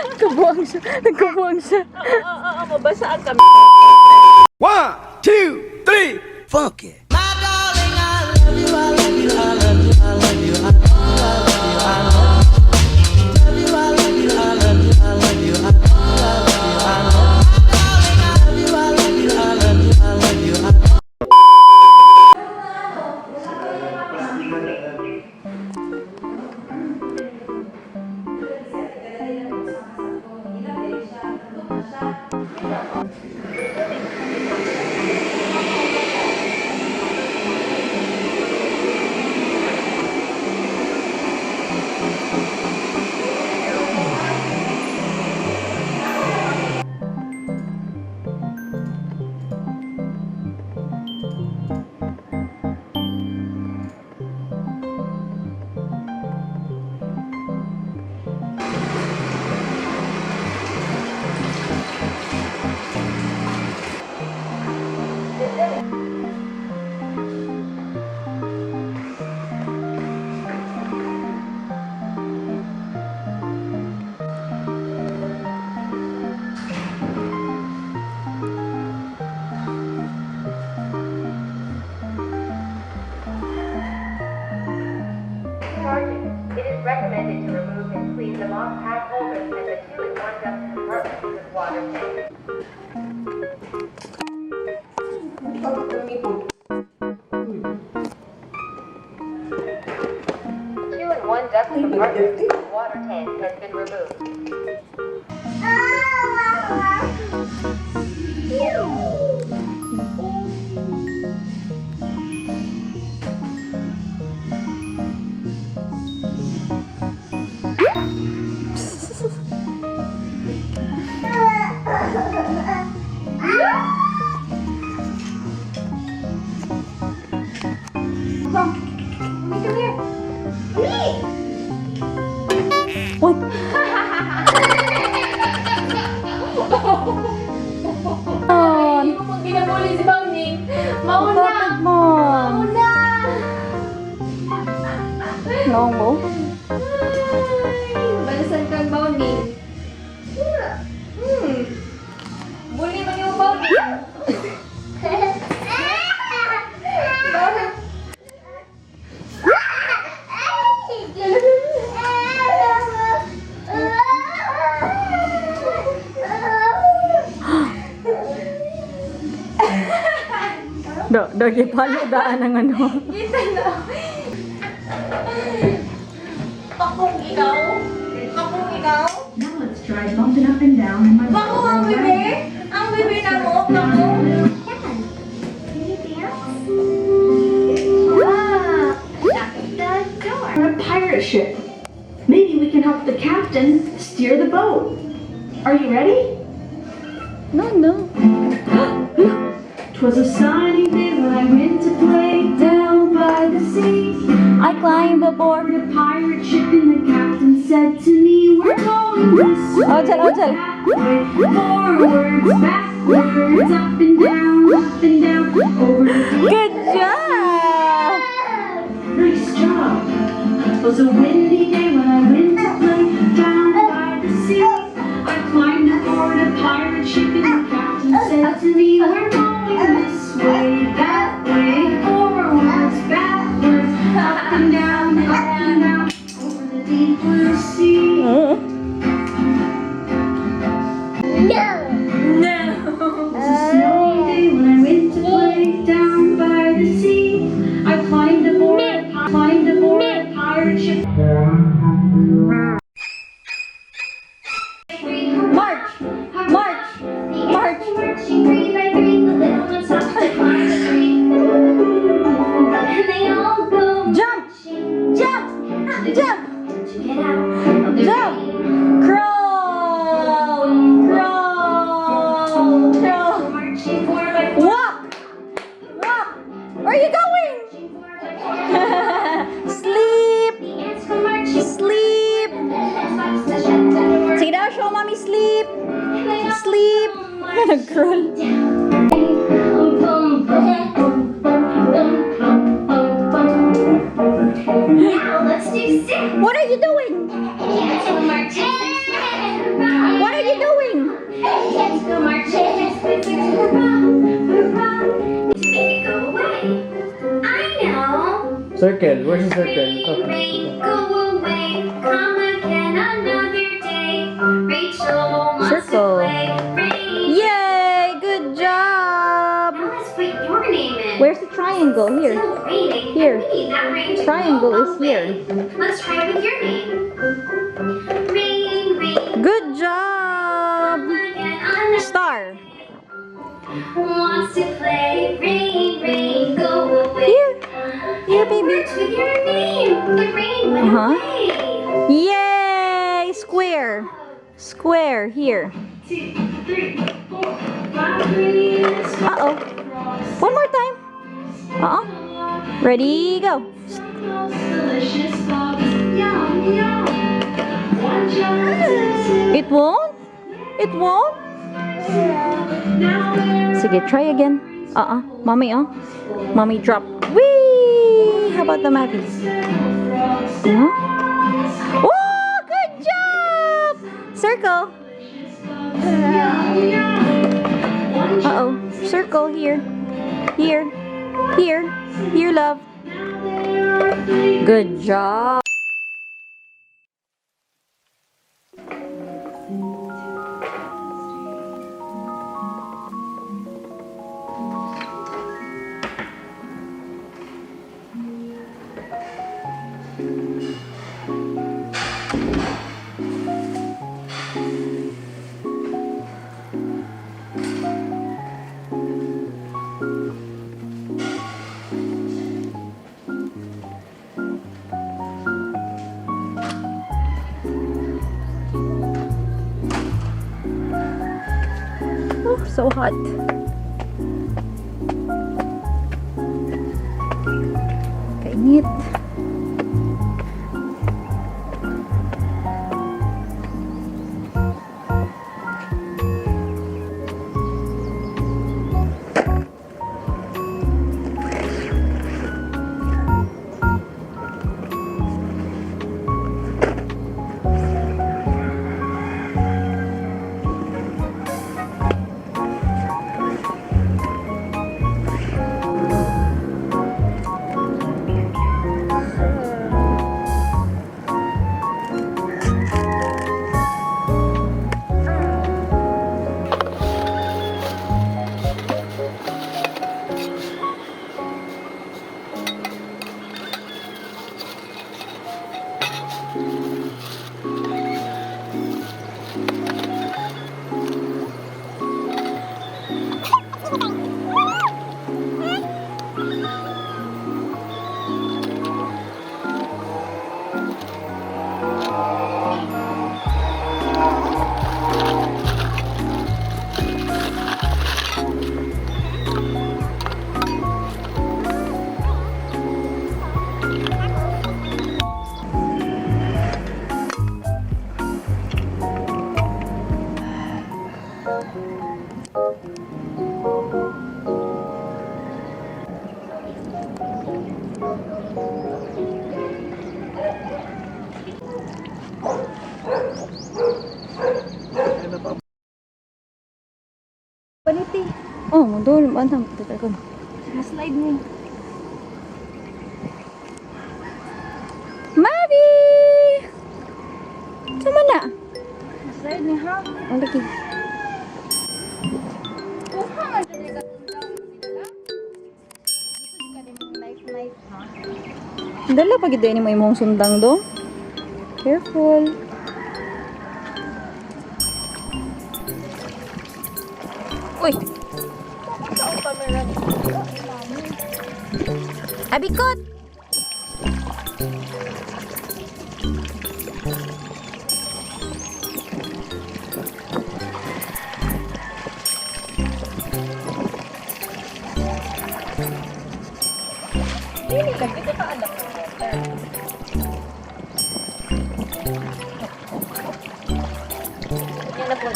Nagkabuang siya. Nagkabuang siya. Oo, mabasaan kami. 1, 2, 3, fuck it. It is recommended to remove and clean the mop pad holders and the 2-in-1 dust compartments with water tank. 2-in-1 dust compartments with water tank has been removed. What? Hindi mo pag binabuli si Bauning. Mauna! Bakit mo? Mauna! Noong mo? Balasan kang Bauning. Bully man yung Bauning. Dagi palo daan ang ano. Kita na. Pakong ikaw? Pakong ikaw? Now let's try bumping up and down in my Bako ang bebe? Ang bebe na mo? Bako? We're a pirate ship. Maybe we can help the captain steer the boat. Are you ready? No. 'Twas a sunny day when I went to play down by the sea. I climbed aboard. We're a pirate ship and the captain said to me, we're going this way, Ojal. that way, forwards, backwards, up and down, over the deep. Good job! Nice job. It was a windy day when I went to play down by the sea. I climbed aboard a pirate ship and the captain said to me, we're going this way, that way, forwards, backwards, up and down, over the deep blue sea. It was a snowy day when I went to play down by the sea. I climbed aboard a pirate ship. March! Marching 3 by 3, the little ones have to climb the tree. And they all go Jump! Jump! to Jump! get out of the Jump! rain. Crawl! Marching 4 by 4. Walk! Where are you going? Sleep! The ants go marching. Sleep! Sige daw, show mommy sleep! Sleep! Nag-crawl. Now let's do 6. What are you doing? What are you doing? Circle. Where's the circle? Circle. Yay! Good job! Where's the triangle? Here. Here. Triangle is here. Let's try it with your name. Rain, rain. Good job! Star. Wants to play. Rain, rain, go away. Here. Here, baby. Works with your name. The rain went away. Yay! Square. Square. Here. 2, 3, 4, 5 minutes. Uh-oh. One more time. Uh-oh. Ready, go. Delicious bugs. Yum, yum. One jump. It won't? It won't? Now there Sige, try again. Mommy, Mommy, drop. Whee! How about the Mavi? Oh, good job! Circle. Uh-oh. Circle here. Here. Here. Here, love. Good job. Oh, so hot. Kainit. Paniti. Oh, mundol. Bantang. Tetekon. Slide mo. Mavi! Sama na? Slide ni ha. Ang laki. Kuhang ang dali ka tundang sila. Dito ka din knife ha. Dala pag ito ni mo imong sundang do. Careful. Uy! Sa camera ni Abikot! Hindi ka kita ka anak ng water. Yan na po.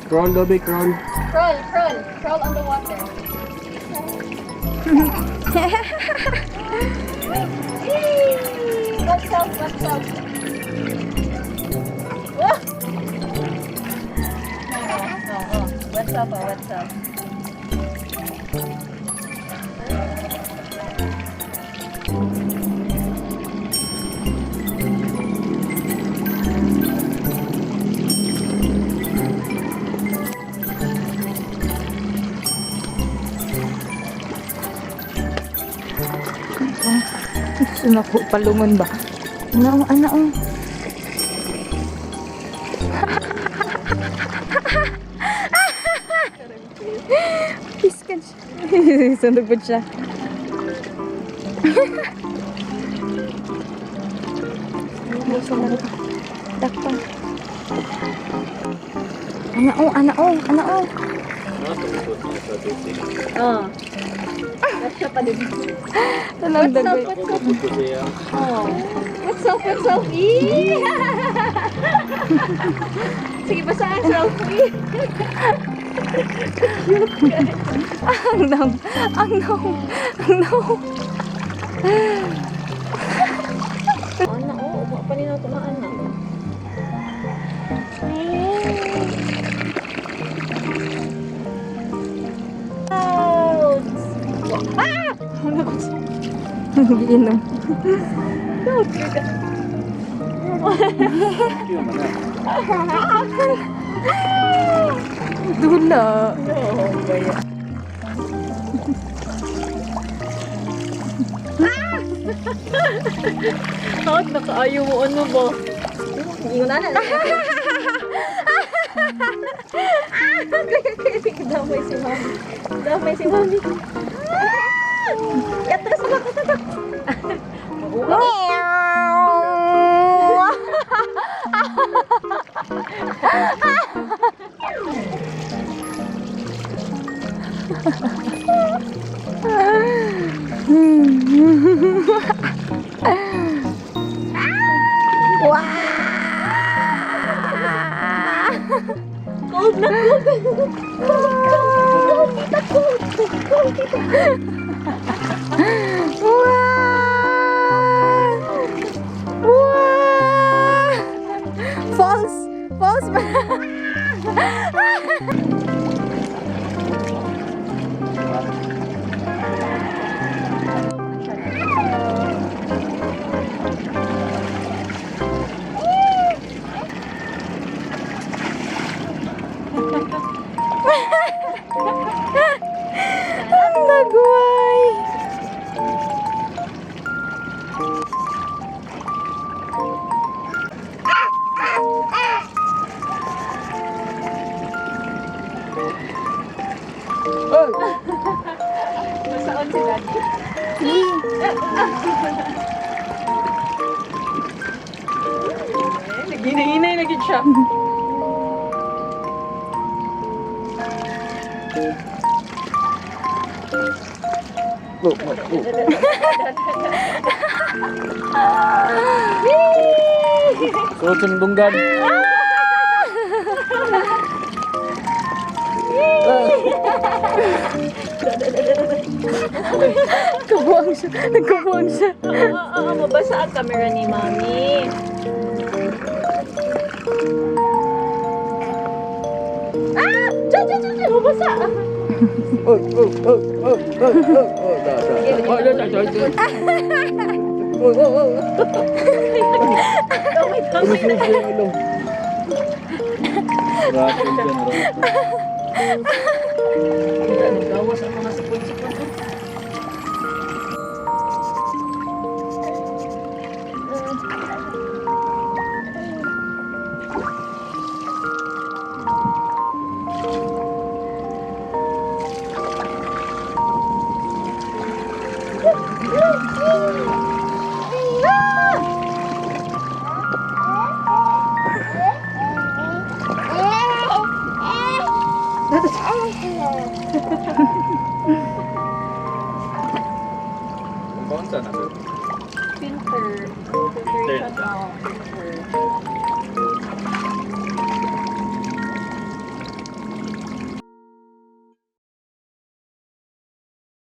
Crawl, Dobby, crawl. Crawl on the water. Watch out. What's up? Naku, palungon ba? Ano? Piskan siya. Sundugod siya. Dakpan. Ano? Oh. What's up, pa din? What's up? Oh. What's up? Eee! Sige, basahan selfie. Ang no. Ubo pa nila tumaan na. Giinom. Dula. Hawag na kaayo mo ano ba? Hindi ko na. Damay si Mami. Atras na ako. Cold na False ba? Ang nagway. Masaon si Daddy. Naghinay lagi siya. Suot sa dunggan. Nagkabuang siya. Oo, mabasa ang camera ni Mami. Diyan, mabasa. Gawas ang mga sipon-sipon.